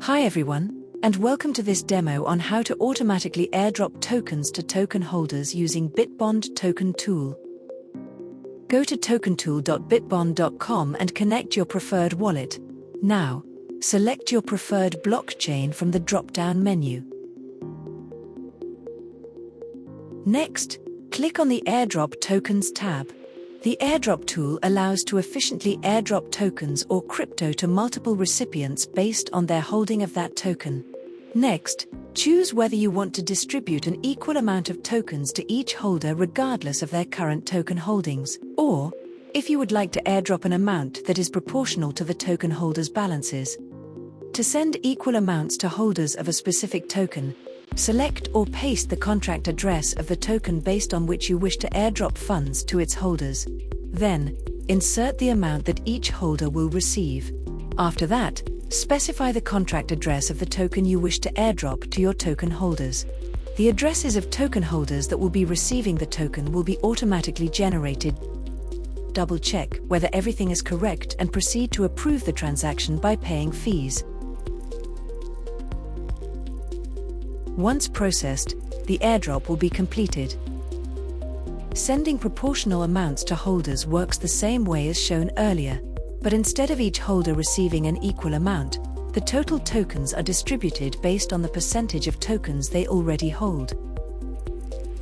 Hi everyone, and welcome to this demo on how to automatically airdrop tokens to token holders using Bitbond Token Tool. Go to tokentool.bitbond.com and connect your preferred wallet. Now, select your preferred blockchain from the drop-down menu. Next, click on the Airdrop Tokens tab. The Airdrop tool allows to efficiently airdrop tokens or crypto to multiple recipients based on their holding of that token. Next, choose whether you want to distribute an equal amount of tokens to each holder regardless of their current token holdings, or if you would like to airdrop an amount that is proportional to the token holder's balances. To send equal amounts to holders of a specific token, select or paste the contract address of the token based on which you wish to airdrop funds to its holders. Then, insert the amount that each holder will receive. After that, specify the contract address of the token you wish to airdrop to your token holders. The addresses of token holders that will be receiving the token will be automatically generated. Double-check whether everything is correct and proceed to approve the transaction by paying fees. Once processed, the airdrop will be completed. Sending proportional amounts to holders works the same way as shown earlier, but instead of each holder receiving an equal amount, the total tokens are distributed based on the percentage of tokens they already hold.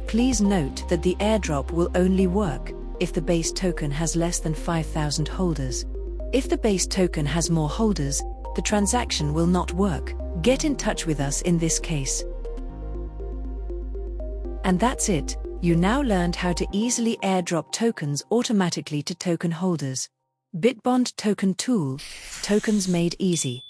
Please note that the airdrop will only work if the base token has less than 5,000 holders. If the base token has more holders, the transaction will not work. Get in touch with us in this case. And that's it, you now learned how to easily airdrop tokens automatically to token holders. Bitbond Token Tool, tokens made easy.